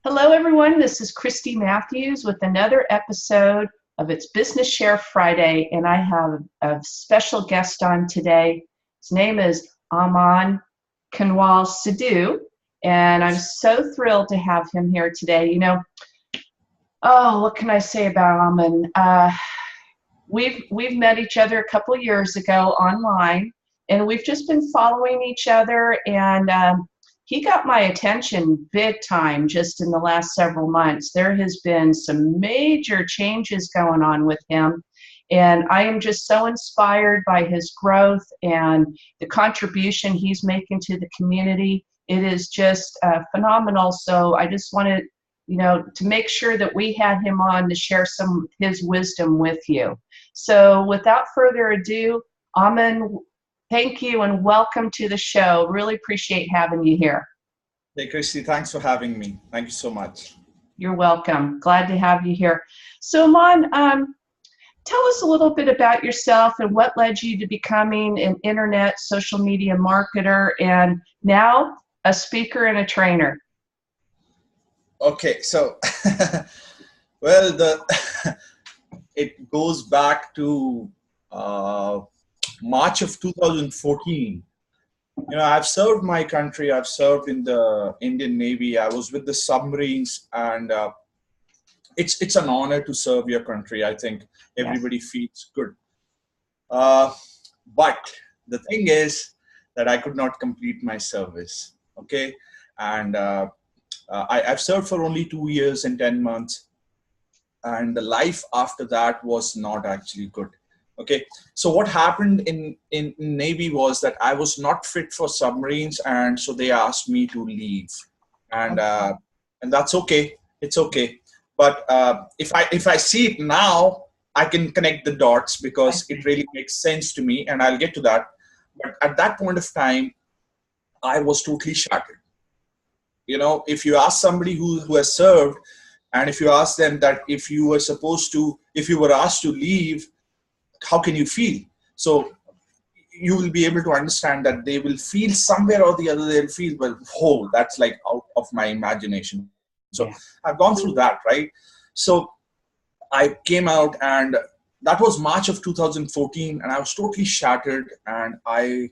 Hello, everyone. This is Kristie Mathews with another episode of It's Business Share Friday, and I have a special guest on today. His name is Aman Kanwal Sidhu, and I'm so thrilled to have him here today. What can I say about Aman? We've met each other a couple of years ago online, and we've just been following each other, and he got my attention big time just in the last several months. There has been some major changes going on with him, and I am just so inspired by his growth and the contribution he's making to the community. It is just phenomenal. So I just wanted, to make sure that we had him on to share some of his wisdom with you. So without further ado, Aman, thank you and welcome to the show. Really appreciate having you here. Hey, Kristie, thanks for having me. Thank you so much. You're welcome. Glad to have you here. So, Aman, tell us a little bit about yourself and what led you to becoming an internet social media marketer and now a speaker and a trainer. Okay, so, well, it goes back to March of 2014. I've served my country. I've served in the Indian Navy. I was with the submarines, and it's an honor to serve your country. I think everybody feels good. But the thing is that I could not complete my service. Okay, and I've served for only 2 years and 10 months, and the life after that was not actually good. Okay, so what happened in Navy was that I was not fit for submarines, and so they asked me to leave, and that's okay. It's okay, but if I see it now, I can connect the dots because it really makes sense to me, and I'll get to that. But at that point of time, I was totally shattered. If you ask somebody who has served, and if you ask them that if you were asked to leave, how can you feel? So you will be able to understand that they will feel somewhere or the other, they'll feel, well, oh, that's like out of my imagination. So I've gone through that, right? So I came out, and that was March of 2014, and I was totally shattered, and I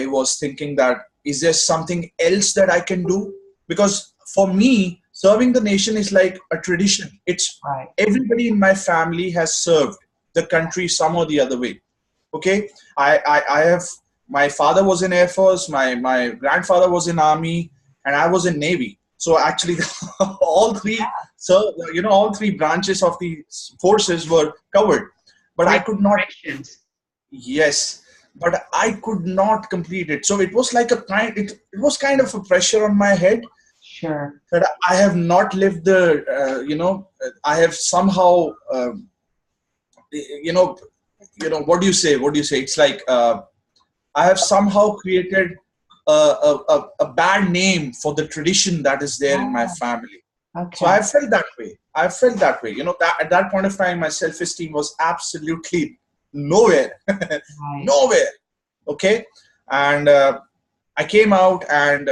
was thinking that, is there something else that I can do? Because for me, serving the nation is like a tradition. It's everybody in my family has served the country some or the other way. Okay, I have, my father was in Air Force, my grandfather was in Army, and I was in Navy. So actually, all three, all three branches of the forces were covered. But I could not. Yes, but I could not complete it. So it was like it was kind of a pressure on my head. Sure. That I have not lived I have somehow. What do you say? It's like I have somehow created a bad name for the tradition that is there in my family. Okay. So I felt that way. That at that point of time, my self-esteem was absolutely nowhere. Nowhere. Okay. And I came out and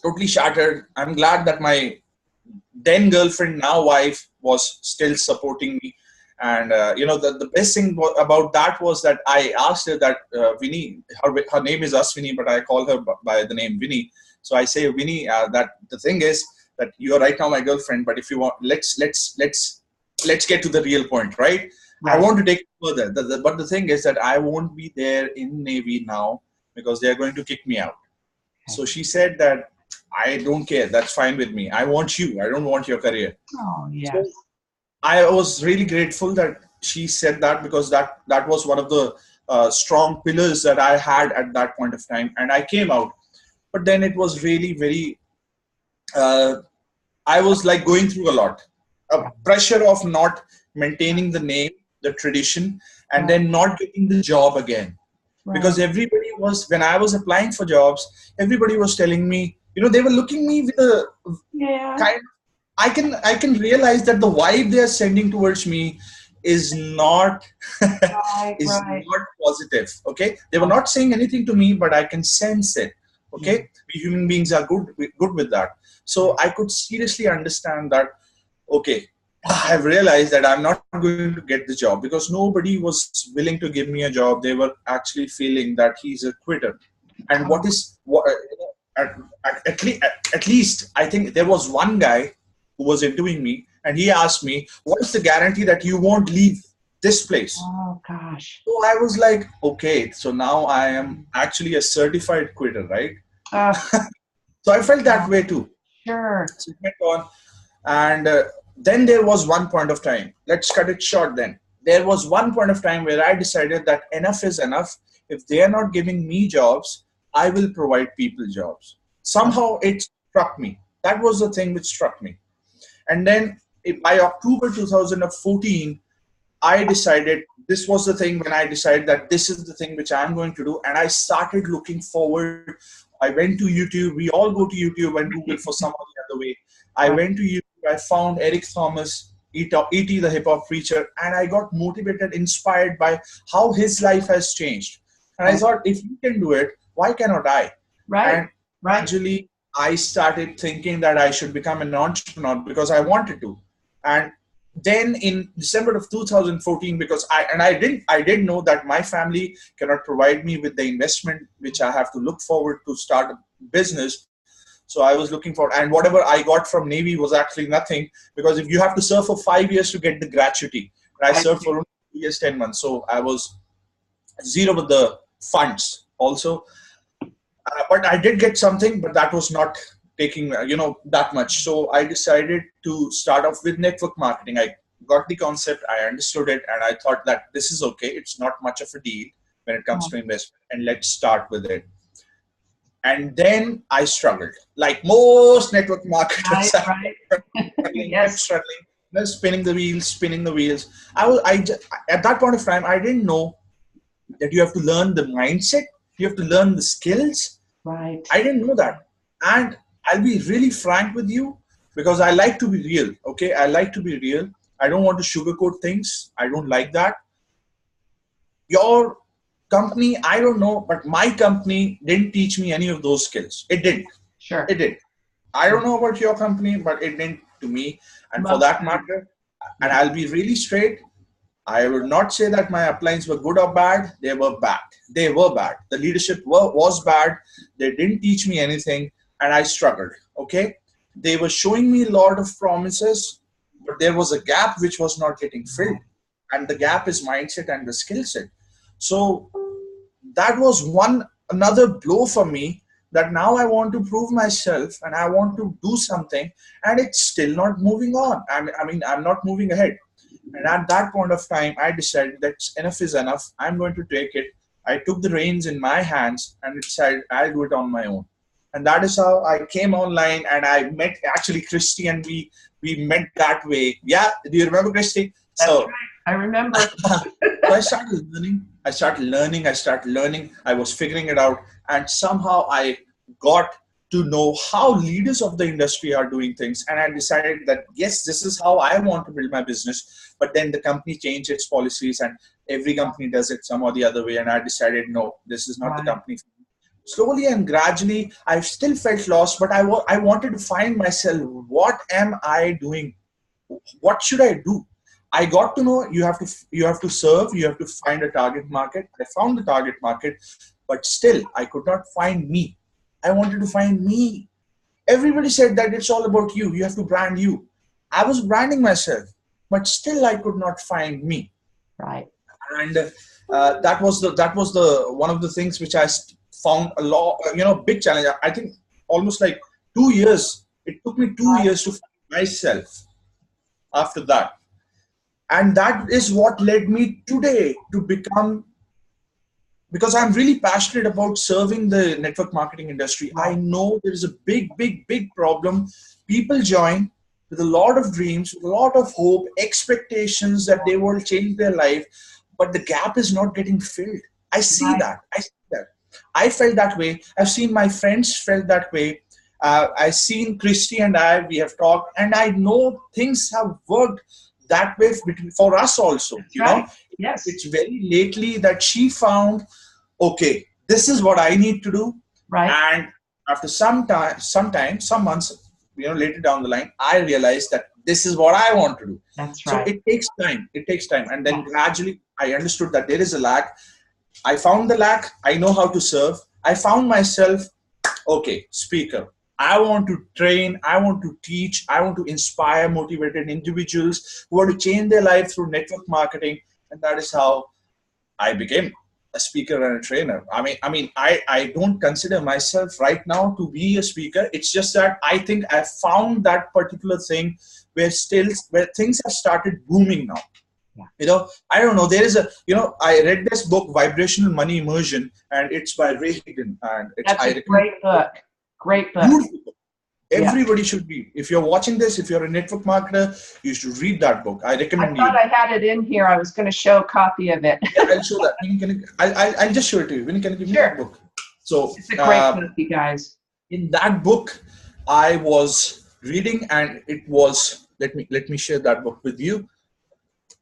totally shattered. I'm glad that my then girlfriend, now wife, was still supporting me. And the best thing about that was that I asked her that Vinny, her name is Aswini, but I call her by the name Vinny. So I say, Vinny, that the thing is that you are right now my girlfriend, but if you want, let's get to the real point, right? I want to take it further. But the thing is that I won't be there in Navy now because they are going to kick me out. So she said that I don't care. That's fine with me. I want you. I don't want your career. Oh, yes. So I was really grateful that she said that, because that was one of the strong pillars that I had at that point of time. And I came out. But then it was really very, I was like going through a lot. A pressure of not maintaining the name, the tradition, and then not getting the job again. Because everybody was, when I was applying for jobs, everybody was telling me, they were looking me with a kind of, I can realize that the vibe they are sending towards me is not not positive. Okay, they were not saying anything to me, but I can sense it. Okay, we human beings are good with that. So I could seriously understand that. Okay, I've realized that I'm not going to get the job because nobody was willing to give me a job. They were actually feeling that he's a quitter. And what is what? At least I think there was one guy who was interviewing me, and he asked me, "What is the guarantee that you won't leave this place?" Oh gosh. So I was like, "Okay, so now I am actually a certified quitter, right?" Uh, So I felt that way too. sure. So it went on. And then there was one point of time. Let's cut it short then. There was one point of time where I decided that enough is enough. If they are not giving me jobs, I will provide people jobs. Somehow it struck me. That was the thing which struck me. And then by October 2014, I decided this was the thing when I decided that this is the thing which I'm going to do. And I started looking forward. I went to YouTube. We all go to YouTube and Google for some or the other way. I went to YouTube. I found Eric Thomas, E.T. the hip hop preacher, and I got motivated, inspired by how his life has changed. And I thought, if you can do it, why cannot I? Right. And gradually, I started thinking that I should become an entrepreneur because I wanted to. And then in December of 2014, because I did know that my family cannot provide me with the investment which I have to look forward to start a business. So I was looking for, and whatever I got from Navy was actually nothing, because if you have to serve for 5 years to get the gratuity, and I served for only 2 years, 10 months. So I was zero with the funds also. But I did get something, but that was not taking, that much. So I decided to start off with network marketing. I got the concept, I understood it, and I thought that this is okay. It's not much of a deal when it comes to investment, and let's start with it. And then I struggled, like most network marketers. Right. Yes. Struggling, spinning the wheels. At that point of time, I didn't know that you have to learn the mindset, you have to learn the skills. Right. I didn't know that. And I'll be really frank with you, because I like to be real. Okay, I like to be real. I don't want to sugarcoat things. I don't like that. Your company, I don't know, but my company didn't teach me any of those skills. It did. Sure. It did. I don't know about your company, but it didn't to me. And for that matter, and I'll be really straight, I would not say that my uplines were good or bad. They were bad. They were bad. The leadership was bad. They didn't teach me anything, and I struggled. Okay. They were showing me a lot of promises, but there was a gap which was not getting filled. And the gap is mindset and the skill set. So that was another blow for me, that now I want to prove myself and I want to do something, and it's still not moving on. I mean, I'm not moving ahead. And at that point of time, I decided that enough is enough. I'm going to take it. I took the reins in my hands and decided I'll do it on my own. And that is how I came online, and I met actually Kristie, and we met that way. Yeah, do you remember Kristie? That's right. I remember. So I started learning. I was figuring it out, and somehow I got to know how leaders of the industry are doing things. And I decided that, yes, this is how I want to build my business. But then the company changed its policies, and every company does it some or the other way. And I decided, no, this is not the company. Slowly and gradually, I still felt lost, but I wanted to find myself. What am I doing? What should I do? I got to know you have to serve, you have to find a target market. I found the target market, but still I could not find me. I wanted to find me. Everybody said that it's all about you. You have to brand you. I was branding myself, but still I could not find me. Right. And that was the one of the things which I found a lot, big challenge. I think almost like 2 years. It took me 2 years to find myself after that. And that is what led me today to become, because I'm really passionate about serving the network marketing industry. I know there is a big problem. People join with a lot of dreams, with a lot of hope, expectations that they will change their life, but the gap is not getting filled. I see that. I felt that way. I've seen my friends felt that way. I've seen Kristie and we have talked, and I know things have worked that way for us also. Yes. It's very lately that she found, okay, this is what I need to do. Right. And after some months, later down the line, I realized that this is what I want to do. That's So right. it takes time. It takes time. And then Yes. gradually I understood that there is a lack. I found the lack. I know how to serve. I found myself, okay, speaker. I want to train. I want to teach. I want to inspire motivated individuals who want to change their life through network marketing. And that is how I became a speaker and a trainer. I don't consider myself right now to be a speaker. It's just that I think I found that particular thing where things have started booming now. I don't know. There is I read this book, Vibrational Money Immersion, and it's by Ray Higdon, and That's a great book. Great book. Beautiful book. Everybody should read. If you're watching this, if you're a network marketer, you should read that book. I recommend you. I thought I had it in here. I was going to show a copy of it. Yeah, I'll show that. I'll just show it to you. Can you give me that book? So it's a great book, you guys. In that book, I was reading, and it was. Let me share that book with you.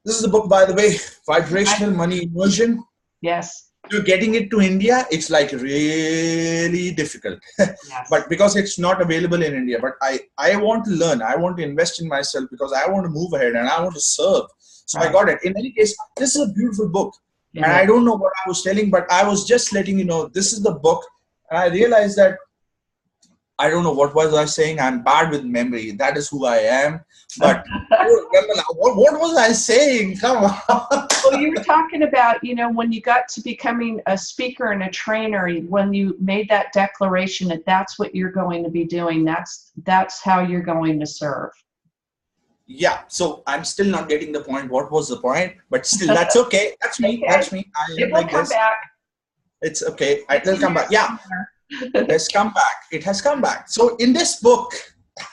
This is the book, by the way, Vibrational Money Immersion. Yes. To getting it to India, it's like really difficult. Yes. But because it's not available in India, but I want to learn. I want to invest in myself because I want to move ahead and I want to serve. So I got it. In any case, this is a beautiful book. And I don't know what I was telling, but I was just letting you know, this is the book. And I realized that, I don't know, what was I saying? I'm bad with memory. That is who I am. But what was I saying? Come on. Well, you were talking about, when you got to becoming a speaker and a trainer, when you made that declaration that that's what you're going to be doing, that's how you're going to serve. Yeah. So I'm still not getting the point. What was the point? But still, that's okay. That's me. Okay. That's me. It will come back. It's okay. It will come back. Yeah. It has come back. It has come back. So in this book,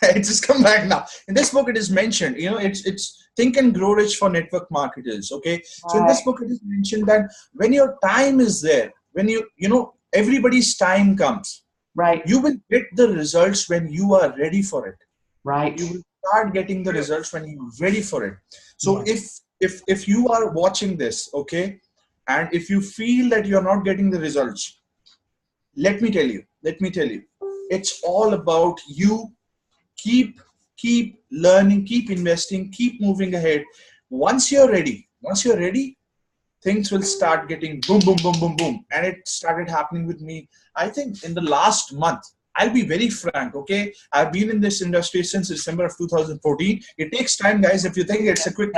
it has come back now. In this book, it is mentioned, it's Think and Grow Rich for network marketers. Okay. So in this book, it is mentioned that when your time is there, when everybody's time comes, right, you will get the results when you are ready for it. Right. You will start getting the results when you're ready for it. So if you are watching this, okay, and if you feel that you're not getting the results, let me tell you, it's all about you. Keep learning, keep investing, keep moving ahead. Once you're ready, things will start getting boom, boom, boom, boom, boom. And it started happening with me, I think, in the last month. I'll be very frank, okay? I've been in this industry since December of 2014. It takes time, guys. If you think it's a quick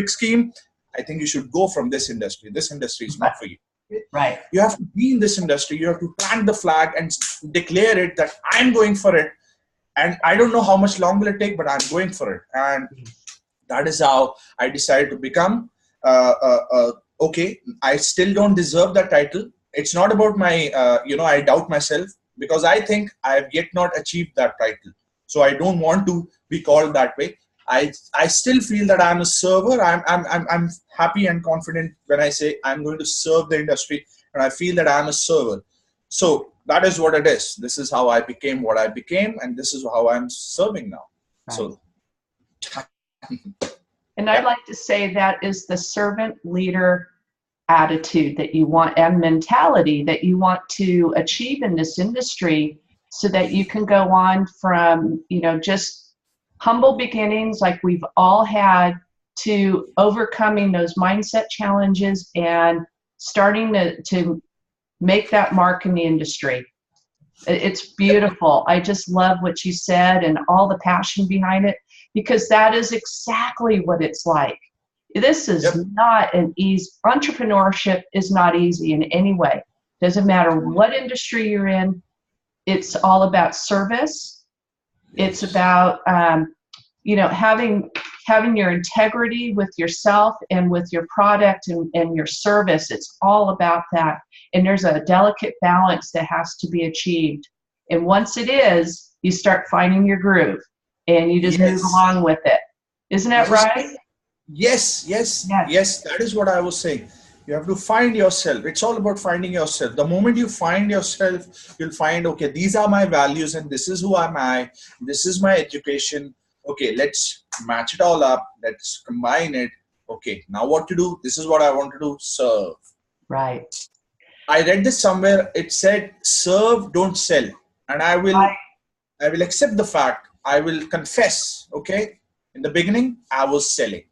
scheme, I think you should go from this industry. This industry is not for you. Right. You have to be in this industry. You have to plant the flag and declare it that I'm going for it. And I don't know how much long will it take, but I'm going for it. And that is how I decided to become, okay, I still don't deserve that title. It's not about my, I doubt myself because I think I have yet not achieved that title. So I don't want to be called that way. I still feel that I'm a server. I'm happy and confident when I say I'm going to serve the industry, and I feel that I'm a server. So that is what it is. This is how I became what I became, and this is how I'm serving now. Right. So, and I'd like to say that is the servant leader attitude that you want and mentality that you want to achieve in this industry, so that you can go on from just humble beginnings like we've all had to overcoming those mindset challenges and starting to make that mark in the industry. It's beautiful. I just love what you said and all the passion behind it, because that is exactly what it's like. This is not an easy, entrepreneurship is not easy in any way. Doesn't matter what industry you're in. It's all about service. It's about, having your integrity with yourself and with your product and your service. It's all about that. And there's a delicate balance that has to be achieved. And once it is, you start finding your groove and you just move along with it. Isn't that right? Yes. That is what I was saying. You have to find yourself. It's all about finding yourself. The moment you find yourself, you'll find, okay, these are my values and this is who am I. This is my education. Okay, let's match it all up. Let's combine it. Okay, now what to do? This is what I want to do. Serve. Right. I read this somewhere. It said, serve, don't sell. and I will accept the fact. I will confess. Okay, in the beginning, I was selling.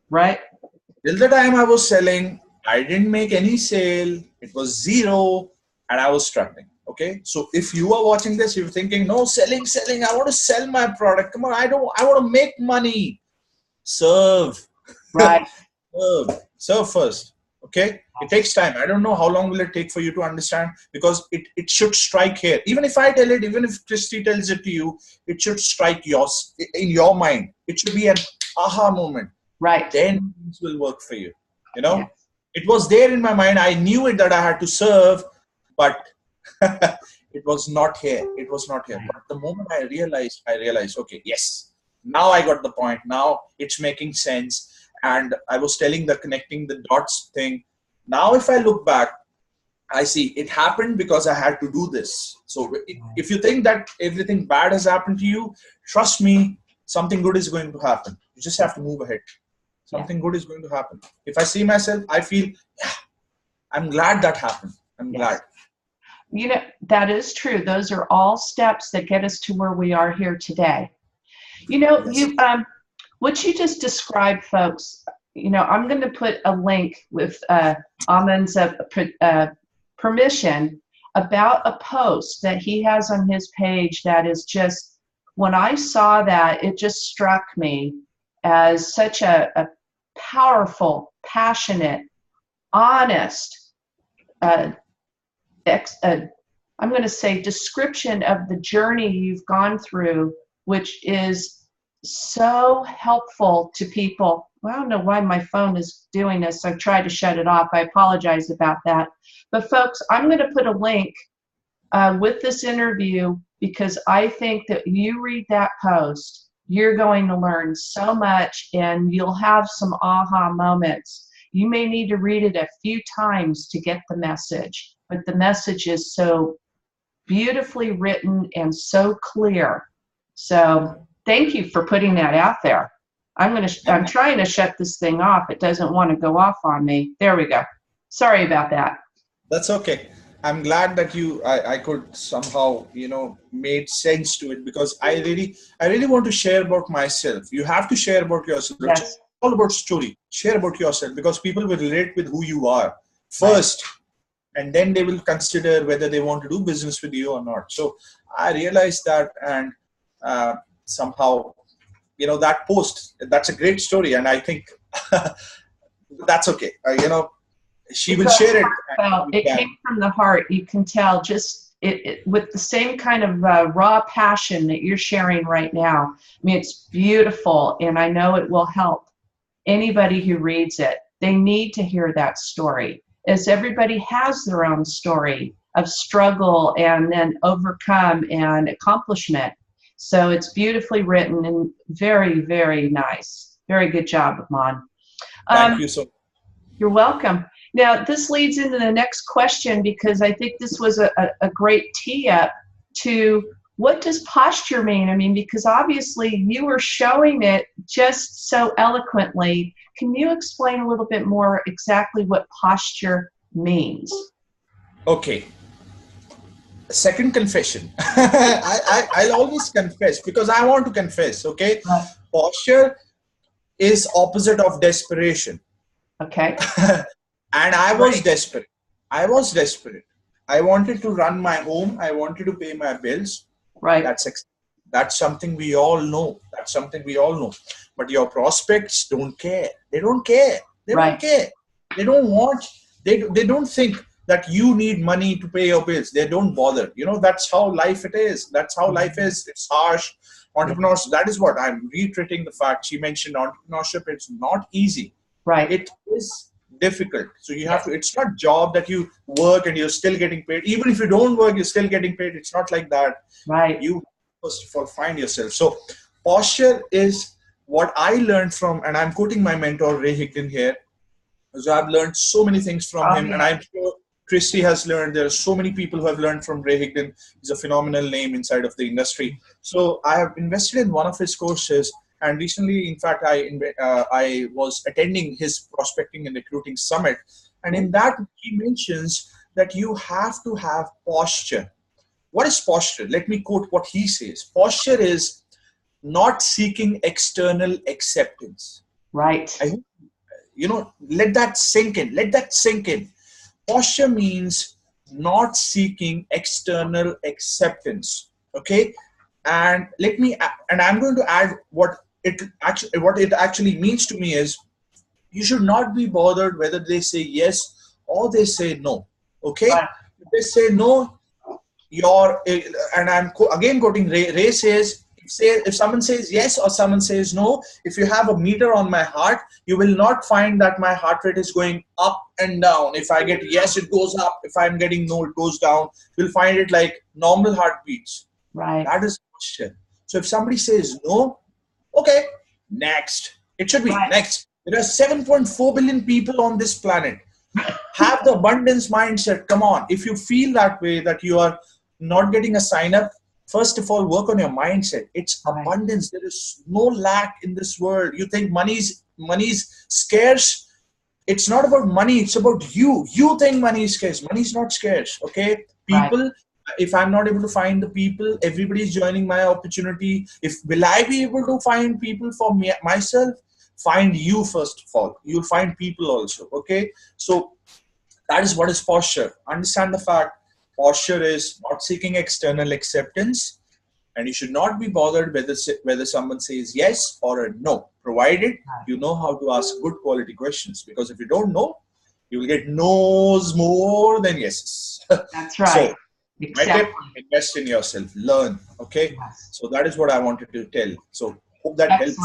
Right. Till the time I was selling, I didn't make any sale. It was zero, and I was struggling. Okay, so if you are watching this, you're thinking, no, selling, selling. I want to sell my product. Come on, I want to make money. Serve. Right. Serve first. Okay, it takes time. I don't know how long will it take for you to understand, because it should strike here. Even if I tell it, even if Kristie tells it to you, it should strike yours in your mind. It should be an aha moment. Right. Then things will work for you. You know, Yeah. it was there in my mind. I knew it that I had to serve, but it was not here. It was not here. But the moment I realized, okay, yes, now I got the point. Now it's making sense. And I was telling the connecting the dots thing. Now, if I look back, I see it happened because I had to do this. So if you think that everything bad has happened to you, trust me, something good is going to happen. You just have to move ahead. Something good is going to happen. If I see myself, I feel, yeah, I'm glad that happened. I'm glad. You know, that is true. Those are all steps that get us to where we are here today. You know, Yes. what you just described, folks, you know, I'm going to put a link with Aman's permission about a post that he has on his page that is just, when I saw that, it just struck me as such a powerful, passionate, honest, I'm going to say description of the journey you've gone through, which is so helpful to people. Well, I don't know why my phone is doing this. I've tried to shut it off. I apologize about that. But folks, I'm going to put a link with this interview, because I think that you read that post, you're going to learn so much and you'll have some aha moments. You may need to read it a few times to get the message, but the message is so beautifully written and so clear. So thank you for putting that out there. I'm trying to shut this thing off. It doesn't want to go off on me. There we go. Sorry about that. That's okay. I'm glad that I could somehow, made sense to it, because I really want to share about myself. You have to share about yourself. Yes. It's all about story. Share about yourself, because people will relate with who you are first, and then they will consider whether they want to do business with you or not. So I realized that, and somehow, that post, that's a great story, and I think that's okay. She will share it. It came from the heart. You can tell just it with the same kind of raw passion that you're sharing right now. I mean, it's beautiful, and I know it will help anybody who reads it. They need to hear that story, as everybody has their own story of struggle and then overcome and accomplishment. So it's beautifully written and very, very nice. Very good job, Aman. Thank you so much. You're welcome. Now, this leads into the next question, because I think this was a great tee-up to what does posture mean? I mean, because obviously you were showing it just so eloquently. Can you explain a little bit more exactly what posture means? Okay. Second confession. I'll always confess, because I want to confess, okay? Right. Posture is opposite of desperation. Okay. And I was desperate. I wanted to run my home. I wanted to pay my bills. Right. That's something we all know. But your prospects don't care. They don't care. They don't care. They don't want. They don't think that you need money to pay your bills. They don't bother. That's how life it is. That's how life is. It's harsh. Entrepreneurs. That is what I'm reiterating the fact. She mentioned entrepreneurship. It's not easy. Right. It is difficult. So you have to, it's not job that you work and you're still getting paid. Even if you don't work, you're still getting paid. It's not like that. Right. You first of all find yourself. So posture is what I learned from, and I'm quoting my mentor, Ray Higdon here. So I've learned so many things from him, and I'm sure Kristie has learned. There are so many people who have learned from Ray Higdon. He's a phenomenal name inside of the industry. So I have invested in one of his courses. And recently, in fact, I was attending his prospecting and recruiting summit. And in that, he mentions that you have to have posture. what is posture? Let me quote what he says. Posture is not seeking external acceptance. Right. I hope, let that sink in. Let that sink in. Posture means not seeking external acceptance. Okay. And I'm going to add what it actually means to me is, you should not be bothered whether they say yes or they say no. Okay. Right. If they say no, and I'm again quoting Ray. Ray says, if someone says yes or someone says no, if you have a meter on my heart, you will not find that my heart rate is going up and down. If I get yes, it goes up. If I'm getting no, it goes down. You'll find it like normal heartbeats. Right. That is question. So if somebody says no, okay, next. It should be next. There are 7.4 billion people on this planet. Have the abundance mindset. Come on. If you feel that way, that you are not getting a sign up, first of all, work on your mindset. It's abundance. There is no lack in this world. You think money's scarce. It's not about money. It's about you. You think money is scarce. Money is not scarce. Okay. People, if I'm not able to find the people, everybody is joining my opportunity. Will I be able to find people for myself? Find you first of all. You'll find people also. Okay. So that is what is posture. Understand the fact. Posture is not seeking external acceptance, and you should not be bothered whether someone says yes or a no, provided you know how to ask good quality questions. Because if you don't know, you will get no's more than yeses. That's right. So, my tip: invest in yourself, learn. Okay, so that is what I wanted to tell. So hope that helps.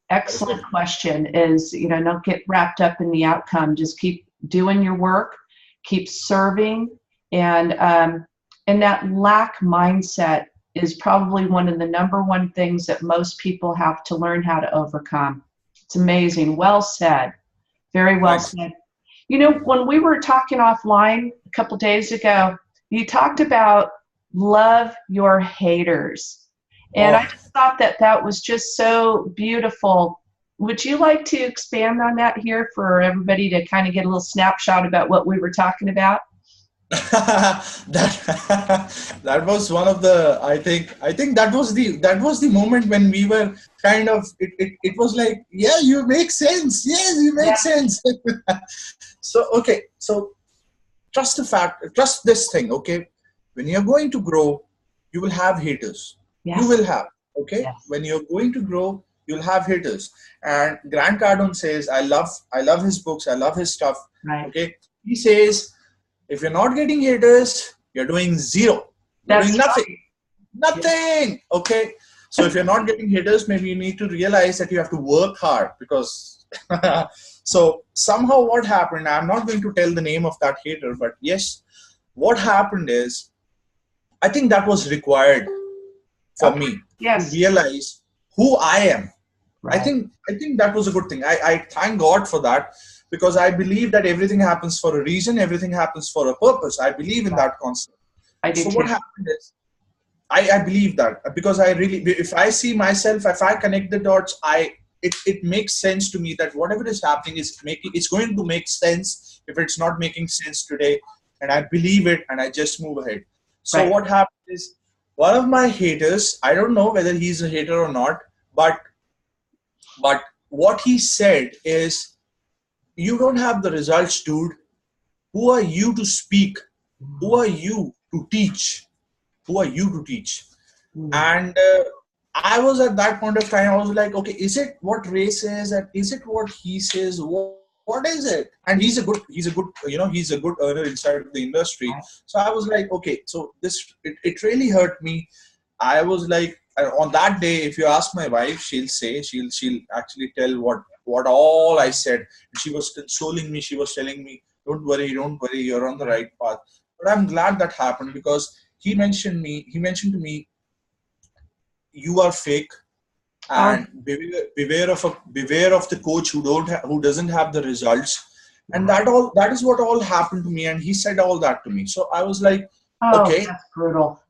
Excellent question. Is don't get wrapped up in the outcome. Just keep doing your work, keep serving. And that lack mindset is probably one of the number one things that most people have to learn how to overcome. It's amazing. Well said. Very well said. When we were talking offline a couple days ago, you talked about love your haters. And I just thought that was just so beautiful. Would you like to expand on that here for everybody to kind of get a little snapshot about what we were talking about? that was one of the I think that was the moment when we were kind of it was like, yeah, you make sense. Yes, you make sense. So trust this thing. Okay, when you're going to grow, you will have haters. You will have. Okay, when you're going to grow, you'll have haters. And Grant Cardone says, I love his books, I love his stuff. Okay, he says, if you're not getting haters, you're doing zero. You're doing nothing. Nothing. Okay. So if you're not getting haters, maybe you need to realize that you have to work hard, because so somehow what happened, I'm not going to tell the name of that hater, but yes, what happened is, I think that was required for me to realize who I am. I think that was a good thing. I thank God for that. Because I believe that everything happens for a reason, everything happens for a purpose. I believe in that concept. So what happened is, I believe that, because if I see myself, if I connect the dots, it makes sense to me that whatever is happening it's going to make sense if it's not making sense today. And I believe it, and I just move ahead. So what happened is, one of my haters, I don't know whether he's a hater or not, but what he said is, you don't have the results, dude. Who are you to speak? Who are you to teach? Who are you to teach? And I was at that point of time, I was like, okay, is it what Ray says? Is it what he says? What is it? And he's a good earner inside of the industry. So I was like, okay, so it really hurt me. I was like, on that day, if you ask my wife, she'll actually tell what all I said. She was consoling me. She was telling me, don't worry, you're on the right path. But I'm glad that happened, because he mentioned to me, you are fake, and beware of the coach who doesn't have the results. And that is what all happened to me. And he said all that to me. So I was like, okay, that's brutal.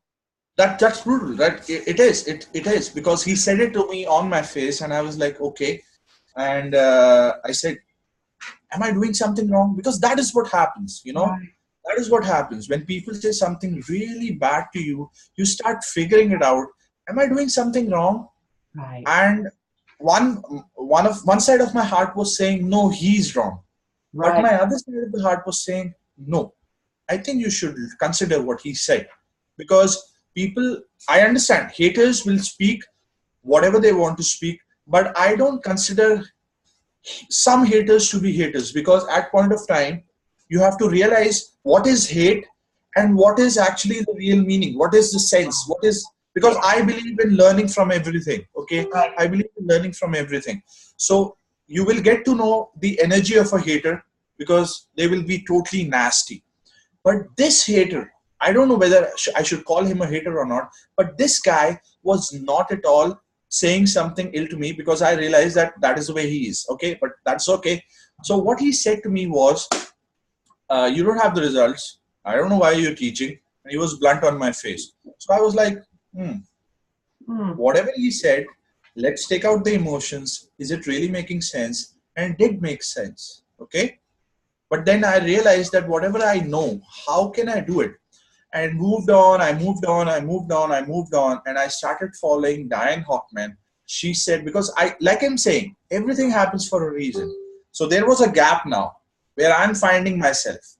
That's brutal. That it is, because he said it to me on my face, and I was like, okay. And I said, am I doing something wrong? Because that is what happens, That is what happens when people say something really bad to you. You start figuring it out. Am I doing something wrong? Right. And one side of my heart was saying, no, he's wrong. But Right. my other side of the heart was saying, no, I think you should consider what he said. Because people, I understand, haters will speak whatever they want to speak, but I don't consider some haters to be haters, because at point of time you have to realize what is hate and what is actually the real meaning, what is the sense, what is, because I believe in learning from everything. Okay, Right. I believe in learning from everything. So you will get to know the energy of a hater, because they will be totally nasty. But this hater, I don't know whether I should call him a hater or not, but this guy was not at all saying something ill to me, because I realized that that is the way he is. Okay, but that's okay. So what he said to me was, you don't have the results. I don't know why you're teaching. And he was blunt on my face. So I was like, whatever he said, let's take out the emotions. Is it really making sense? And it did make sense. Okay. But then I realized that whatever I know, how can I do it? And moved on, I moved on, I moved on, I moved on, and I started following Diane Hockman. She said, because like I'm saying, everything happens for a reason. So there was a gap now where I'm finding myself.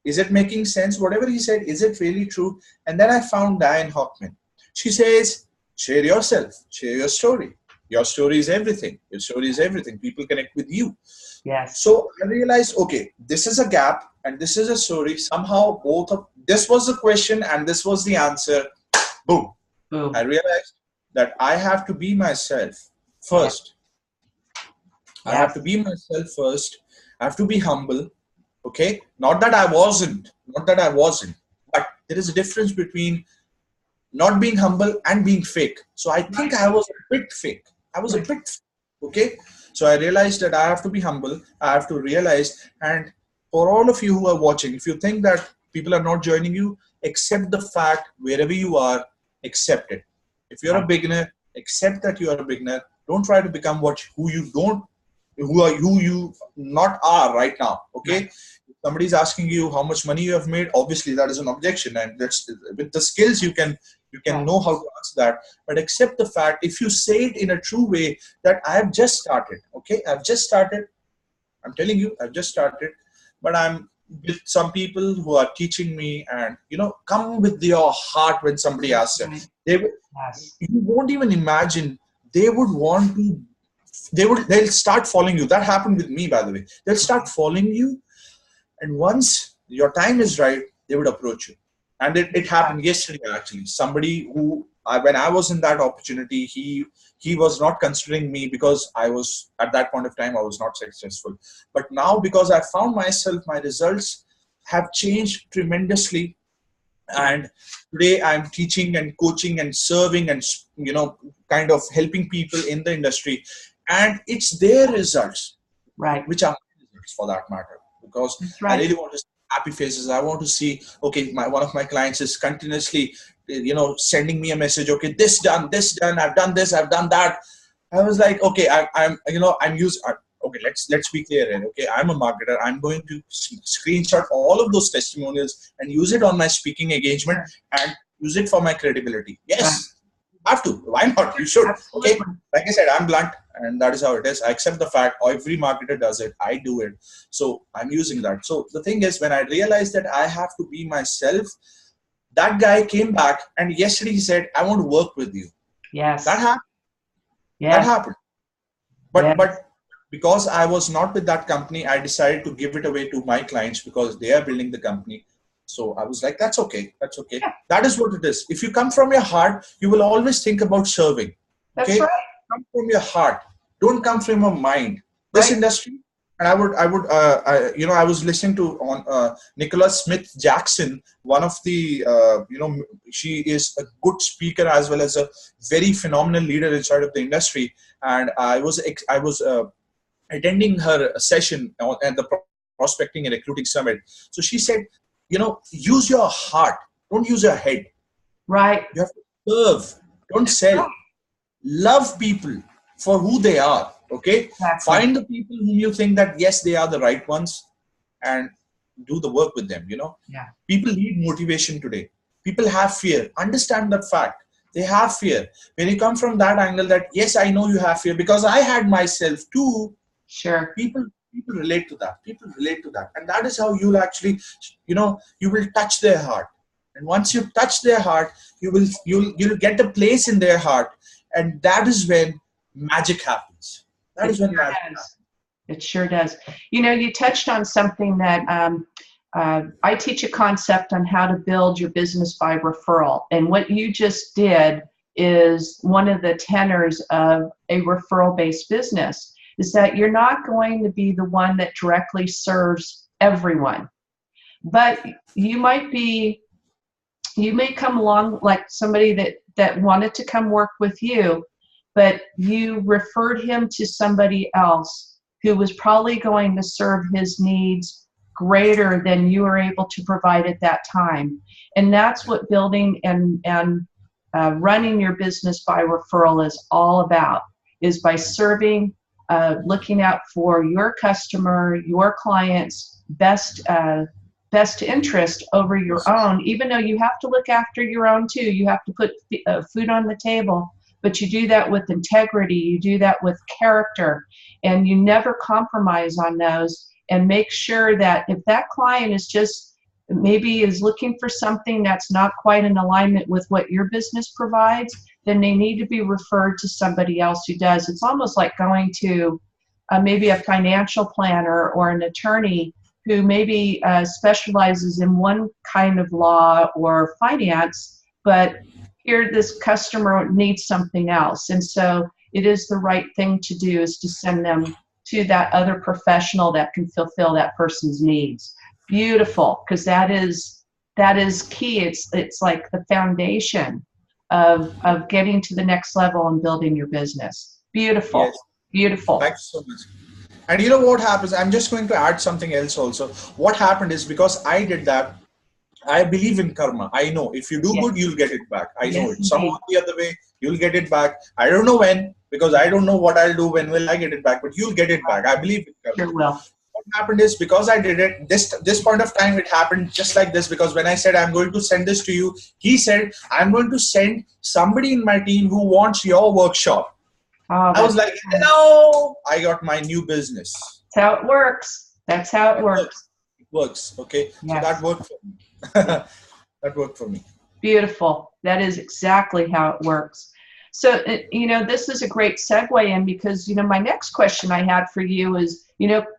Is it making sense? Whatever he said, is it really true? And then I found Diane Hockman. She says, share yourself, share your story. Your story is everything. Your story is everything. People connect with you. Yes. So I realized, okay, this is a gap and this is a story. Somehow both of this was the question and this was the answer. Boom. Boom. I realized that I have to be myself first. Yes. I have to be myself first. I have to be humble. Okay. Not that I wasn't, but there is a difference between not being humble and being fake. So I think I was a bit fake. Okay. So I realized that I have to be humble. I have to realize, and for all of you who are watching, if you think that people are not joining you, accept the fact wherever you are, accept it. If you're a beginner, accept that you are a beginner. Don't try to become who you not are right now. Okay. If somebody's asking you how much money you have made, obviously that is an objection, and that's with the skills you can know how to answer that. But accept the fact, if you say it in a true way, that I have just started. Okay, I've just started. I'm telling you, I've just started. But I'm with some people who are teaching me, and come with your heart when somebody asks them. You won't even imagine. They'll start following you. That happened with me, by the way. They'll start following you, and once your time is right, they would approach you. And it happened yesterday, actually. Somebody who, when I was in that opportunity, he was not considering me, because I was, at that point of time, I was not successful. But now, because I found myself, my results have changed tremendously. And today I'm teaching and coaching and serving and, kind of helping people in the industry. And it's their results, which are my results, for that matter. Because I really want to see happy faces. I want to see, okay, one of my clients is continuously, sending me a message. Okay, this done, I've done this, I've done that. I was like, okay, okay, let's be clear here. Okay, I'm a marketer. I'm going to screenshot all of those testimonials and use it on my speaking engagement and use it for my credibility. Yes. Have to. Why not? You should. Okay. Like I said, I'm blunt, and that is how it is. I accept the fact every marketer does it. I do it. So I'm using that. So the thing is, when I realized that I have to be myself, that guy came back, and yesterday he said, I want to work with you. Yes. That happened. That happened. But because I was not with that company, I decided to give it away to my clients, because they are building the company. So I was like, that's okay. That's okay. That is what it is. If you come from your heart, you will always think about serving. Okay? That's right. Come from your heart. Don't come from your mind. This industry, and I was listening to on Nicola Smith Jackson, one of the, she is a good speaker as well as a very phenomenal leader inside of the industry. And I was attending her session at the Prospecting and Recruiting Summit. So she said, use your heart. Don't use your head. Right. You have to serve. Don't sell. Love people for who they are. Okay. Find the people whom you think that, yes, they are the right ones, and do the work with them. Yeah. People need motivation today. People have fear. Understand that fact. They have fear. When you come from that angle that, yes, I know you have fear because I had myself too, Sure. people relate to that. People relate to that. And that is how you'll actually, you will touch their heart. And once you touch their heart, you'll get a place in their heart. And that is when magic happens. That is when magic happens. It sure does. You touched on something that I teach a concept on how to build your business by referral. And what you just did is one of the tenors of a referral-based business, is that you're not going to be the one that directly serves everyone. But you may come along like somebody that wanted to come work with you, but you referred him to somebody else who was probably going to serve his needs greater than you were able to provide at that time. And that's what building and running your business by referral is all about, is by serving, looking out for your customer, your client's best interest over your own, even though you have to look after your own too. You have to put food on the table, but you do that with integrity, you do that with character, and you never compromise on those. And make sure that if that client is looking for something that's not quite in alignment with what your business provides, then they need to be referred to somebody else who does. It's almost like going to maybe a financial planner or an attorney who maybe specializes in one kind of law or finance, but here this customer needs something else. And so it is the right thing to do, is to send them to that other professional that can fulfill that person's needs. Beautiful, because that is key. It's like the foundation of getting to the next level and building your business. Beautiful. Yes. Beautiful. Thanks so much. And you know what happens? I'm just going to add something else also. What happened is, because I did that, I believe in karma. I know if you do good, you'll get it back. I know it. Somehow the other way, you'll get it back. I don't know when, because I don't know what I'll do when will I get it back, but you'll get it back. I believe in karma. Sure will. What happened is, because I did it, this point of time, it happened just like this, because when I said, I'm going to send this to you, he said, I'm going to send somebody in my team who wants your workshop. Oh, I was like, hello, I got my new business. That's how it works. That's how it works. It works. Okay. Yes. So that worked for me. That worked for me. Beautiful. That is exactly how it works. So, this is a great segue in, because, my next question I had for you is,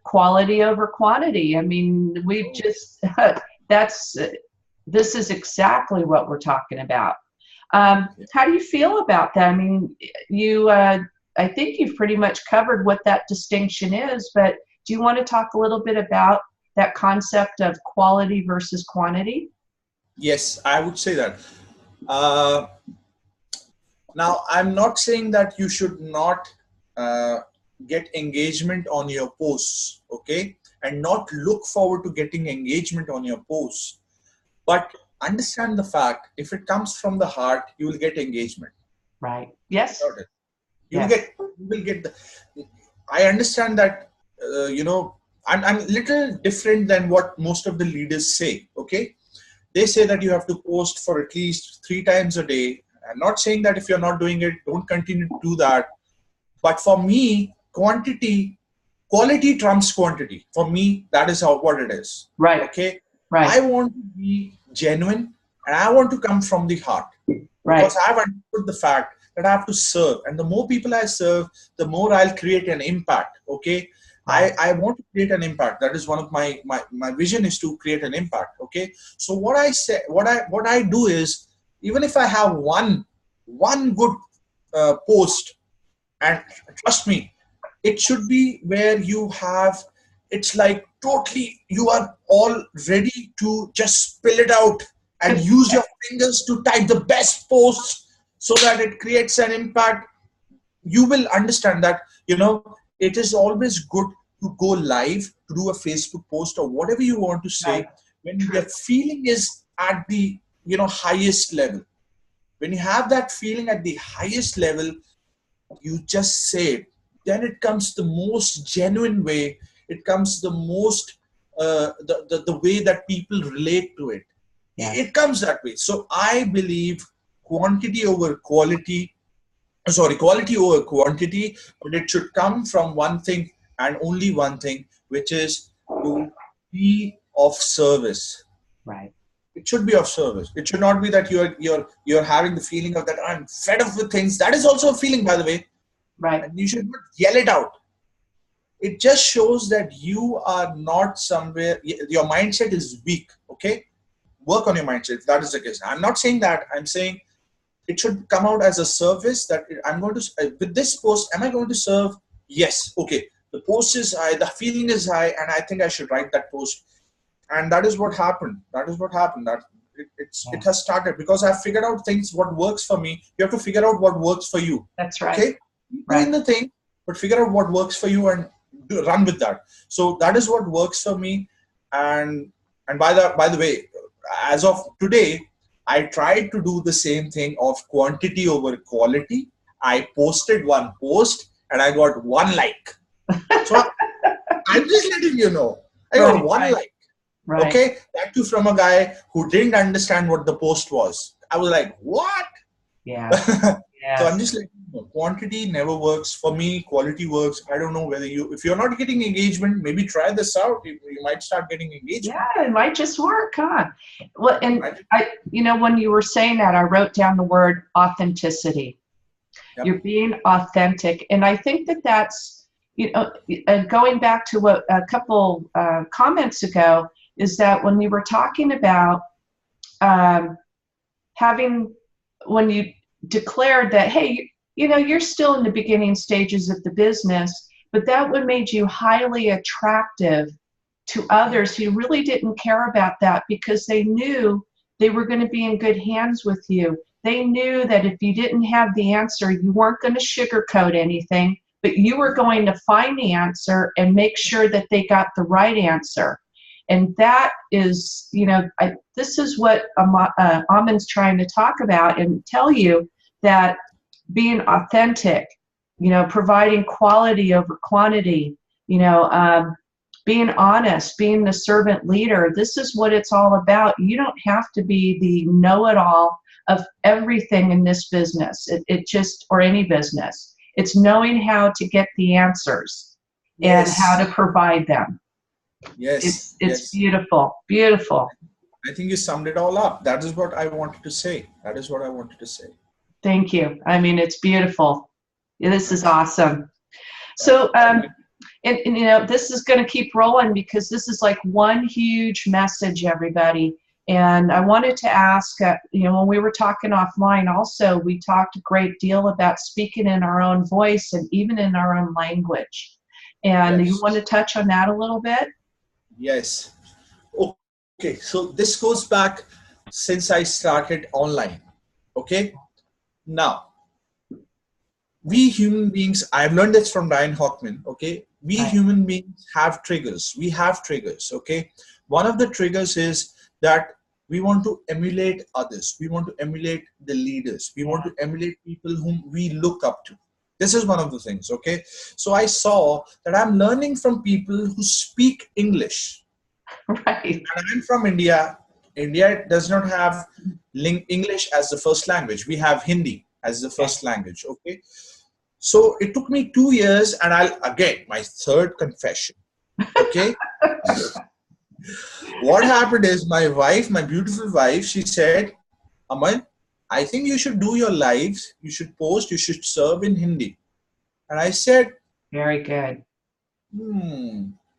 quality over quantity. I mean, this is exactly what we're talking about. How do you feel about that? I mean, I think you've pretty much covered what that distinction is, but do you want to talk a little bit about that concept of quality versus quantity? Yes, I would say that. Now, I'm not saying that you should not get engagement on your posts, okay? And not look forward to getting engagement on your posts. But understand the fact, if it comes from the heart, you will get engagement. Right. Yes. You will get I understand that, I'm little different than what most of the leaders say, okay? They say that you have to post for at least 3 times a day. I'm not saying that if you're not doing it, don't continue to do that. But for me, quality trumps quantity. For me, that is what it is. Right. Okay. Right. I want to be genuine, and I want to come from the heart. Right. Because I've understood the fact that I have to serve, and the more people I serve, the more I'll create an impact. Okay. I want to create an impact. That is one of my vision, is to create an impact. Okay. So what I do is, even if I have one good post, and trust me, it should be where you have, it's like totally, you are all ready to just spill it out and use your fingers to type the best posts so that it creates an impact. You will understand that, it is always good to go live, to do a Facebook post or whatever you want to say, right, when your feeling is at the highest level. When you have that feeling at the highest level, you just say it. Then it comes the most genuine way. It comes the most the way that people relate to it. Yes. It comes that way. So I believe quality over quantity, but it should come from one thing and only one thing, which is to be of service. Right. It should be of service. It should not be that you're having the feeling of that I'm fed up with things. That is also a feeling, by the way. Right. And you should not yell it out. It just shows that you are not somewhere, your mindset is weak. Okay, work on your mindset if that is the case. I'm not saying that. I'm saying it should come out as a service that I'm going to, with this post, am I going to serve? Yes. Okay. The post is high, the feeling is high, and I think I should write that post. And that is what happened. That it has started because I've figured out things, what works for me. You have to figure out what works for you. That's right. Okay. Doing the thing, but figure out what works for you and run with that. So that is what works for me. And by the way, as of today, I tried to do the same thing of quantity over quality. I posted one post and I got 1 like. So I'm just letting you know. I got one like. Right. Okay. That too from a guy who didn't understand what the post was. I was like, what? Yeah. So I'm just like, quantity never works for me. Quality works. I don't know whether if you're not getting engagement, maybe try this out. You might start getting engagement. Yeah, it might just work, huh? Well, and when you were saying that, I wrote down the word authenticity. Yep. You're being authentic, and I think that's, going back to what a couple comments ago, is that when you were talking about when you declared that, hey, you're still in the beginning stages of the business, but that would made you highly attractive to others who really didn't care about that because they knew they were going to be in good hands with you. They knew that if you didn't have the answer, you weren't going to sugarcoat anything, but you were going to find the answer and make sure that they got the right answer. And that is, this is what Aman's trying to talk about and tell you, that being authentic, providing quality over quantity, being honest, being the servant leader. This is what it's all about. You don't have to be the know-it-all of everything in this business. Or any business. It's knowing how to get the answers and how to provide them. Yes. It's beautiful. Beautiful. I think you summed it all up. That is what I wanted to say. Thank you. I mean, it's beautiful. This is awesome. So, and this is going to keep rolling because this is like one huge message, everybody. And I wanted to ask, when we were talking offline also, we talked a great deal about speaking in our own voice and even in our own language. And you want to touch on that a little bit? Yes. Okay. So this goes back since I started online. Okay. Now, we human beings, I've learned this from Ryan Hockman. Okay. We human beings have triggers. We have triggers. Okay. One of the triggers is that we want to emulate others. We want to emulate the leaders. We want to emulate people whom we look up to. This is one of the things. Okay. So I saw that I'm learning from people who speak English. Right. And I'm from India. India does not have English as the first language. We have Hindi as the first language. Okay. So it took me 2 years, and my third confession. Okay. What happened is my beautiful wife, she said, Aman, I think you should do your lives. You should post, you should serve in Hindi. And I said, very good.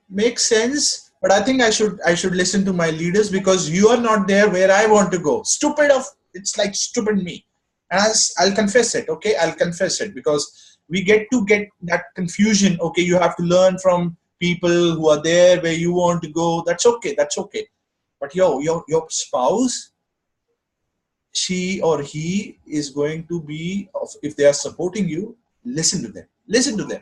Makes sense. But I think I should listen to my leaders because you are not there where I want to go. It's like stupid me. And I'll confess it. Okay. I'll confess it because we get that confusion. Okay. You have to learn from people who are there where you want to go. That's okay. But your spouse, she or he is going to be, if they are supporting you, listen to them.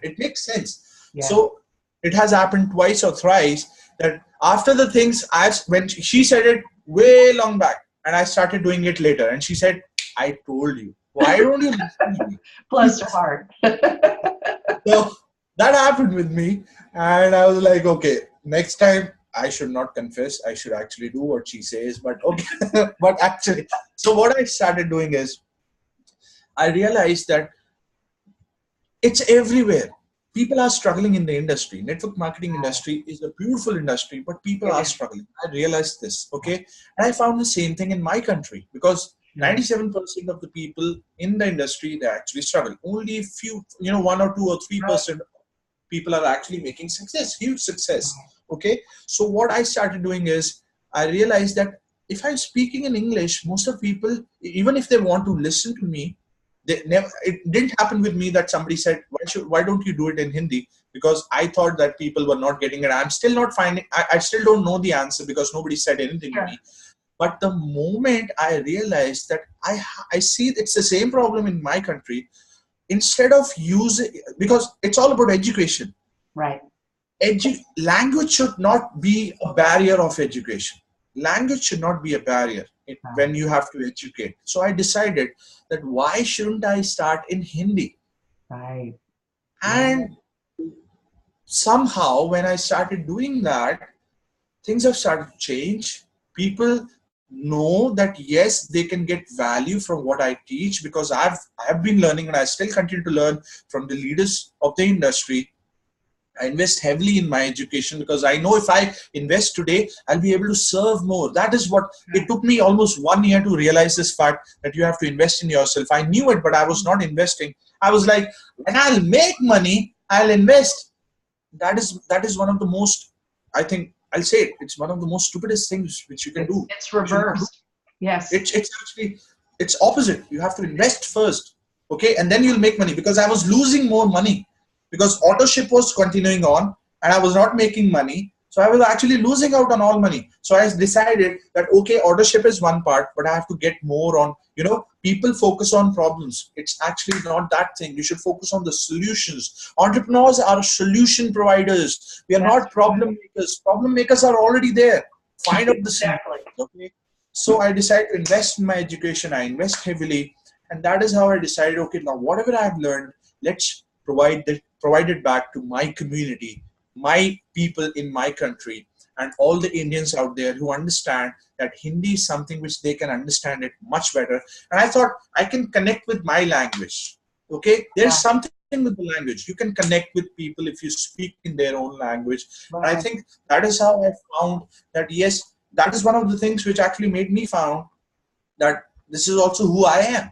It makes sense. Yeah. So it has happened twice or thrice that after the things when she said it way long back and I started doing it later and she said, I told you, why don't you listen to me? Bless her heart. So that happened with me and I was like, okay, next time I should not confess. I should actually do what she says. But okay. But actually, so what I started doing is I realized that it's everywhere. People are struggling in the industry. Network marketing industry is a beautiful industry, but people are struggling. I realized this, okay? And I found the same thing in my country, because 97% of the people in the industry, they actually struggle. Only few, 1 or 2 or 3% people are actually making success, huge success, okay? So what I started doing is, I realized that if I'm speaking in English, most of people, even if they want to listen to me, it didn't happen with me that somebody said, why don't you do it in Hindi? Because I thought that people were not getting it. I'm still not finding, I still don't know the answer because nobody said anything to me. But the moment I realized that I see it's the same problem in my country, instead of using, because it's all about education. Right. Language should not be a barrier of education. Language should not be a barrier when you have to educate. So I decided that why shouldn't I start in Hindi? Right. And somehow when I started doing that, things have started to change. People know that yes, they can get value from what I teach, because I've been learning, and I still continue to learn from the leaders of the industry. I invest heavily in my education because I know if I invest today, I'll be able to serve more. That is what it took me almost 1 year to realize this fact, that you have to invest in yourself. I knew it, but I was not investing. I was like, when I'll make money, I'll invest. That is one of the most, I think, I'll say it, it's one of the most stupidest things which you can do. It's reversed. Yes. It's actually, it's opposite. You have to invest first, okay? And then you'll make money, because I was losing more money. Because auto ship was continuing on and I was not making money. So I was actually losing out on all money. So I decided that, okay, auto ship is one part, but I have to get more on, people focus on problems. It's actually not that thing. You should focus on the solutions. Entrepreneurs are solution providers. We are not problem makers. Problem makers are already there. Find out the solution. Okay. So I decided to invest in my education. I invest heavily. And that is how I decided, okay, now whatever I've learned, let's provide it back to my community, my people in my country, and all the Indians out there who understand that Hindi is something which they can understand it much better. And I thought I can connect with my language. Okay, there's something with the language. You can connect with people if you speak in their own language. And I think that is how I found that, yes, that is one of the things which actually made me found that this is also who I am.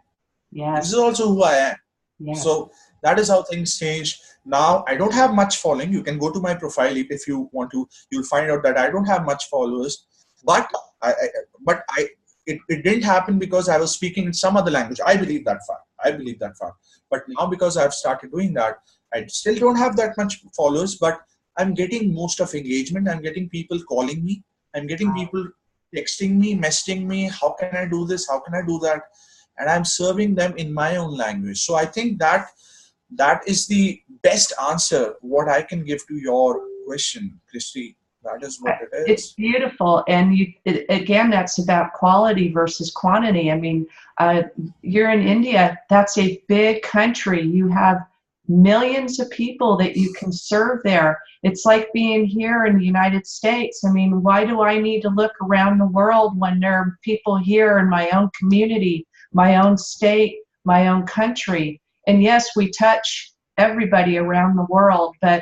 This is also who I am. So that is how things changed. Now I don't have much following. You can go to my profile if you want to. You'll find out that I don't have much followers. But it didn't happen because I was speaking in some other language. I believe that fact. But now, because I've started doing that, I still don't have that much followers. But I'm getting most of engagement. I'm getting people calling me. I'm getting people texting me, messaging me. How can I do this? How can I do that? And I'm serving them in my own language. So I think that is the best answer what I can give to your question, Kristie. That is what it is. It's beautiful. And again, that's about quality versus quantity. I mean, you're in India. That's a big country. You have millions of people that you can serve there. It's like being here in the United States. I mean, why do I need to look around the world when there are people here in my own community, my own state, my own country? And yes, we touch everybody around the world, but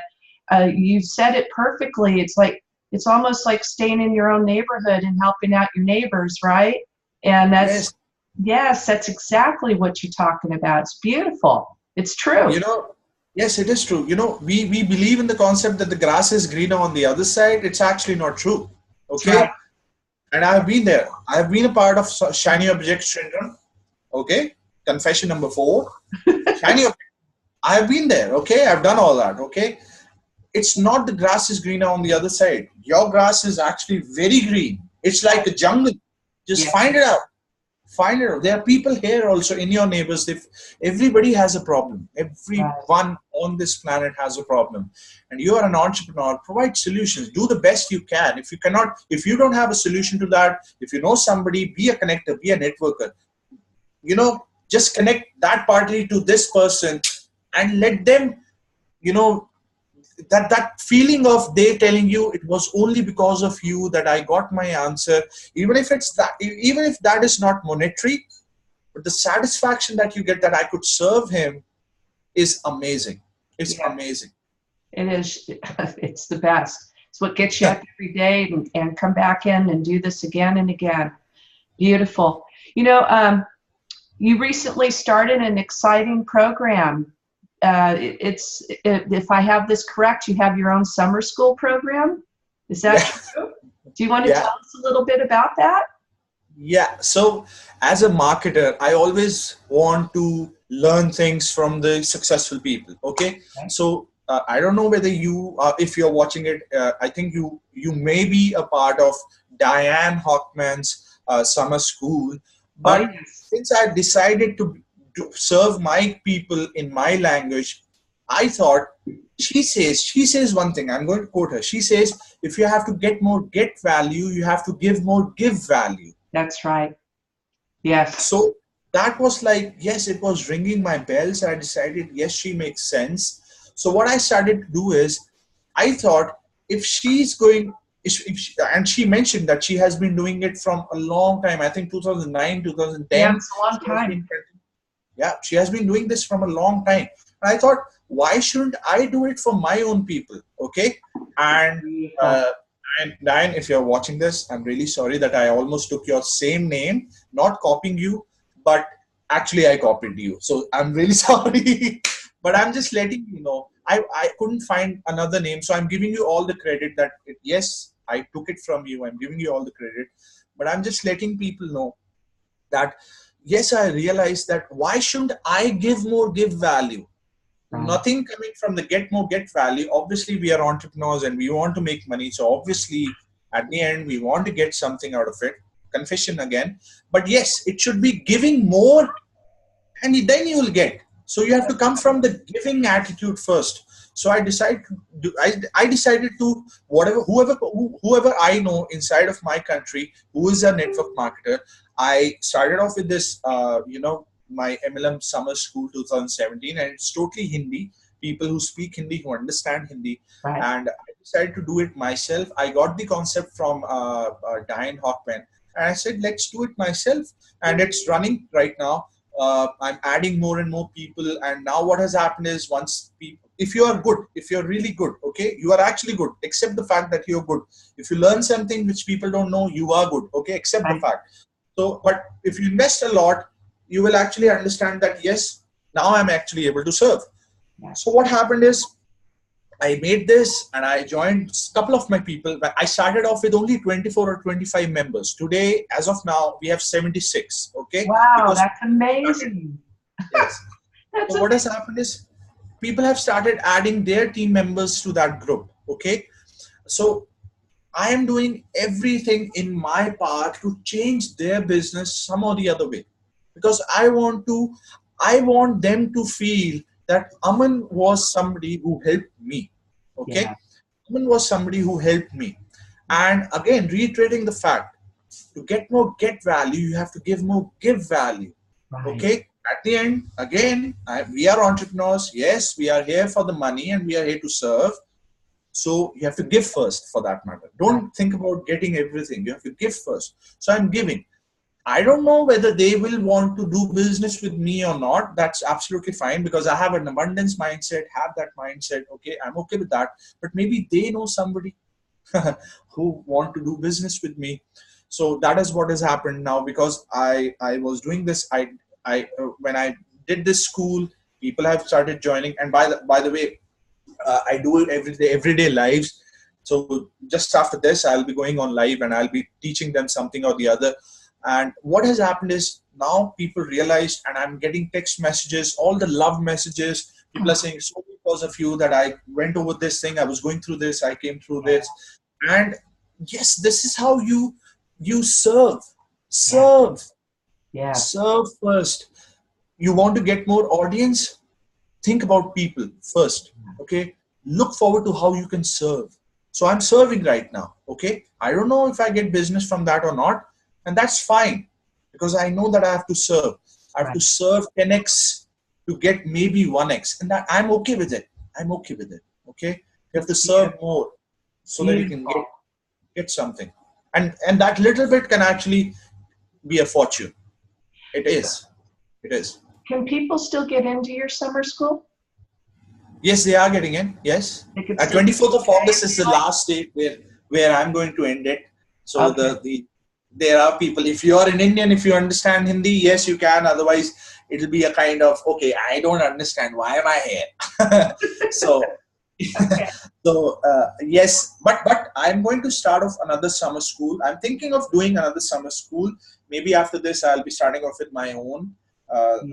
you said it perfectly. It's almost like staying in your own neighborhood and helping out your neighbors, right? And that's that's exactly what you're talking about. It's beautiful. It's true. Yes, it is true. We believe in the concept that the grass is greener on the other side. It's actually not true. Okay. Right. And I've been there. I've been a part of Shiny Object Syndrome. Okay. Confession number 4. Shiny Object. I've been there. Okay. I've done all that. Okay. It's not the grass is greener on the other side. Your grass is actually very green. It's like a jungle. Just find it out. Find it out. There are people here also in your neighbors. If everybody has a problem, everyone on this planet has a problem, and you are an entrepreneur, provide solutions. Do the best you can. If you don't have a solution to that, if you know somebody, be a connector, be a networker. Just connect that party to this person and let them, that feeling of they telling you it was only because of you that I got my answer, even if that is not monetary, but the satisfaction that you get that I could serve him is amazing. It's Yeah, amazing. it is. It's the best. It's what gets you up every day and come back in and do this again and again. Beautiful. You know, you recently started an exciting program. If I have this correct, you have your own summer school program. Is that Yeah. true? Do you want to Yeah. tell us a little bit about that? Yeah. So as a marketer, I always want to learn things from the successful people. Okay. Okay. So I don't know whether you, if you're watching it, I think you may be a part of Diane Hockman's summer school. Oh, But yes. since I decided to serve my people in my language, I thought she says one thing. I'm going to quote her. She says, if you have to get more, get value, you have to give more, give value. That's right. Yes. So that was like, yes, it was ringing my bells. I decided, yes, she makes sense. So what I started to do is, I thought if she's going, and she mentioned that she has been doing it from a long time. I think 2009, Yeah, 2010. it's a long She has been, time. yeah, she has been doing this from a long time. And I thought, why shouldn't I do it for my own people? Okay. And Beautiful. uh, and Diane, if you're watching this, I'm really sorry that I almost took your same name, not copying you, but actually I copied you. So I'm really sorry. But I'm just letting you know, I couldn't find another name. So I'm giving you all the credit that, yes, I took it from you. I'm giving you all the credit. But I'm just letting people know that, yes, I realized that why shouldn't I give more, give value? Right. Nothing coming from the get more, get value. Obviously, we are entrepreneurs and we want to make money. So obviously, at the end, we want to get something out of it. Confession again. But yes, it should be giving more, and then you will get. So you have to come from the giving attitude first. So I decided to do, I decided to, whoever I know inside of my country who is a network marketer. I started off with this, my MLM summer school 2017, and it's totally Hindi. People who speak Hindi, who understand Hindi, Right. and I decided to do it myself. I got the concept from Diane Hockman, and I said, let's do it myself, and it's running right now. I'm adding more and more people, and now what has happened is, once people, if you are good, if you're really good, okay, you are actually good, accept the fact that you're good. If you learn something which people don't know, you are good, okay, accept the Right. fact. So, but if you invest a lot, you will actually understand that, yes, now I'm actually able to serve. Yeah. So what happened is, I made this and I joined a couple of my people. I started off with only 24 or 25 members. Today, as of now, we have 76. Okay. Wow, Because that's amazing. yes. That's So what has happened is, people have started adding their team members to that group. Okay. So I am doing everything in my part to change their business some or the other way, because I want them to feel that Aman was somebody who helped me. yeah. Okay. Aman was somebody who helped me. And again, reiterating the fact, to get more, get value, you have to give more, give value. Right. Okay. At the end, again, we are entrepreneurs. Yes, we are here for the money and we are here to serve. So you have to give first, for that matter. Right. Don't think about getting everything. You have to give first. So I'm giving. I don't know whether they will want to do business with me or not. That's absolutely fine, because I have an abundance mindset, have that mindset. Okay, I'm okay with that. But maybe they know somebody who want to do business with me. So that is what has happened now, because I was doing this. When I did this school, people have started joining. And by the way, I do it everyday lives. So just after this, I'll be going on live and I'll be teaching them something or the other. And what has happened is, now people realize, and I'm getting text messages, all the love messages. People are saying, so because of you that I went over this thing, I was going through this, I came through this. And yes, this is how you serve. Yeah. Serve. Yes. Serve first. You want to get more audience? Think about people first. Okay. Look forward to how you can serve. So I'm serving right now. Okay. I don't know if I get business from that or not. And that's fine, because I know that I have to serve. I have Right. to serve 10x to get maybe 1x. And that I'm okay with it. I'm okay with it. Okay. You have to serve more so that you can Beautiful. get something. And that little bit can actually be a fortune. It is. It is. Can people still get into your summer school? Yes, they are getting in. Yes. They could At still 24th of stay August if is they the like? last date where I'm going to end it. So Okay. there are people, if you're an Indian, if you understand Hindi, yes, you can. Otherwise, it'll be a kind of, okay, I don't understand. Why am I here? So, Okay. yes, but I'm going to start off another summer school. I'm thinking of doing another summer school. Maybe after this, I'll be starting off with my own.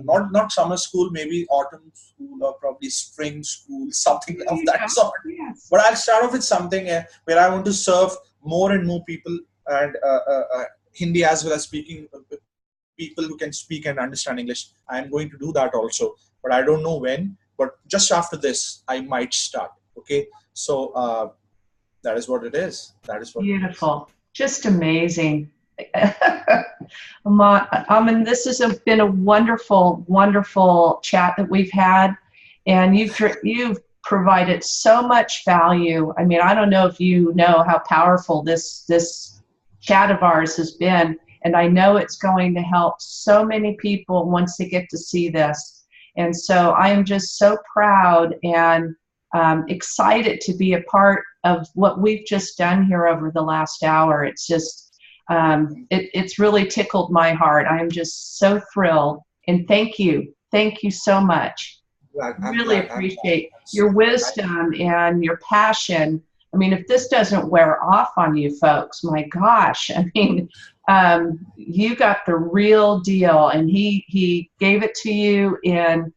Not summer school, maybe autumn school or probably spring school, something There of you go. that sort. Yes. But I'll start off with something where I want to serve more and more people and Hindi as well as speaking people who can speak and understand English. I'm going to do that also, but I don't know when. But just after this, I might start. Okay, so that is what it is. That is what it is. Beautiful. Just amazing. Aman, this has been a wonderful, wonderful chat that we've had, and you've provided so much value. I mean, I don't know if you know how powerful this chat of ours has been, and I know it's going to help so many people once they get to see this. And so I am just so proud and excited to be a part of what we've just done here over the last hour. It's just it's really tickled my heart. I am just so thrilled, and thank you so much. I'm Really glad. I'm appreciate your glad. wisdom and your passion. I mean, if this doesn't wear off on you folks, my gosh, I mean, you got the real deal, and he gave it to you in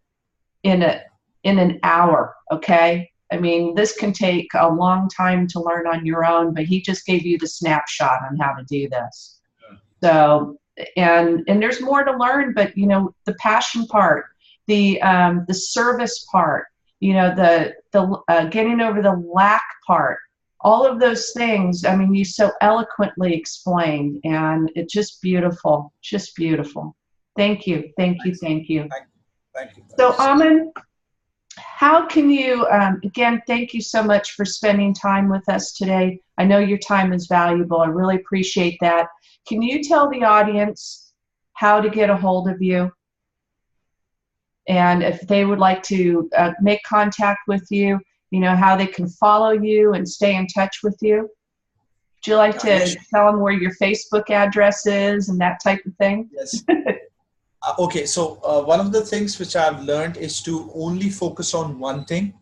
a in an hour. Okay, I mean, this can take a long time to learn on your own, but he just gave you the snapshot on how to do this. So, and there's more to learn, but you know, the passion part, the service part, you know, the getting over the lack part, all of those things. I mean, you so eloquently explained, and it's just beautiful, just beautiful. Thank you, thank you, Thanks. thank you. Thank you. So, Aman, how can you, again, thank you so much for spending time with us today. I know your time is valuable. I really appreciate that. Can you tell the audience how to get a hold of you? And if they would like to make contact with you, you know, how they can follow you and stay in touch with you? Would you like to Yes. tell them where your Facebook address is and that type of thing? Yes. Okay, so one of the things which I've learned is to only focus on one thing.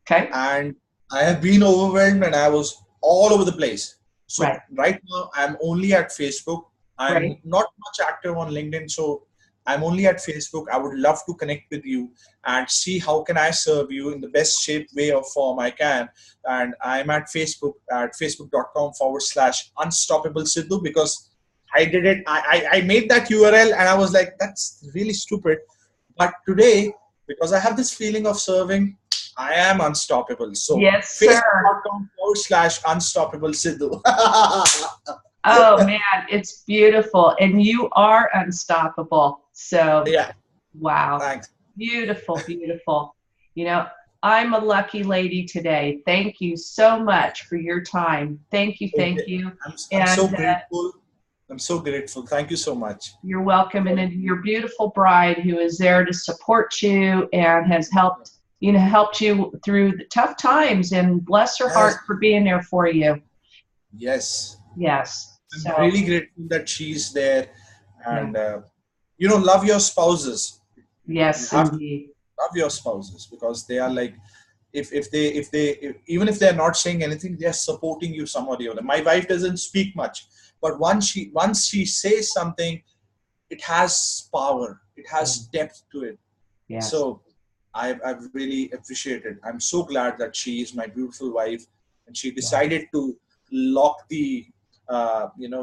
Okay. And I have been overwhelmed and I was all over the place. So right now I'm only at Facebook. I'm not much active on LinkedIn. So I'm only at Facebook. I would love to connect with you and see how can I serve you in the best shape, way or form I can. And I'm at Facebook at facebook.com/unstoppable Sidhu because I did it. I made that URL and I was like, that's really stupid. But today, because I have this feeling of serving, I am unstoppable. So yes, sir. Facebook.com/unstoppable Sidhu. Oh man, it's beautiful. And you are unstoppable. So yeah. Wow. Thanks. Beautiful, beautiful. You know, I'm a lucky lady today. Thank you so much for your time. Thank you, thank you. I'm so grateful. I'm so grateful. Thank you so much. You're welcome. And your beautiful bride who is there to support you and has helped, you know, helped you through the tough times, and bless her heart for being there for you. Yes. Yes. I'm really grateful that she's there. And, you know, love your spouses. Yes, indeed. Love your spouses because they are like, even if they're not saying anything, they're supporting you some or the other. My wife doesn't speak much, but once she says something, it has power. It has depth to it. Yes. So I've really appreciated. I'm so glad that she is my beautiful wife, and she decided to lock the,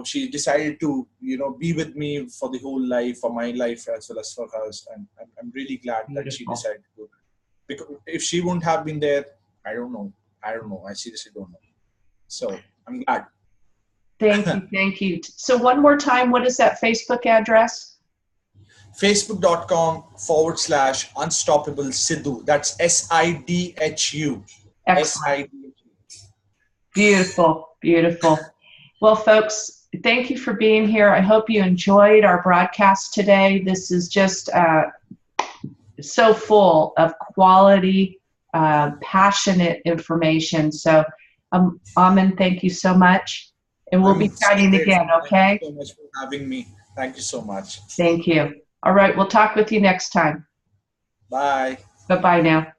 she decided to, be with me for the whole life, for my life as well as for hers. And I'm really glad that she decided to do it. Because if she wouldn't have been there, I don't know. I seriously don't know. So I'm glad. Thank you. Thank you. So one more time, what is that Facebook address? Facebook.com/unstoppable Sidhu. That's SIDHU. Excellent. Beautiful, beautiful. Well, folks, thank you for being here. I hope you enjoyed our broadcast today. This is just so full of quality, passionate information. So, Aman, thank you so much. And we'll be I'm so chatting grateful. again, Thank you okay? so much for having me. Thank you so much. Thank you. All right, we'll talk with you next time. Bye. Bye-bye now.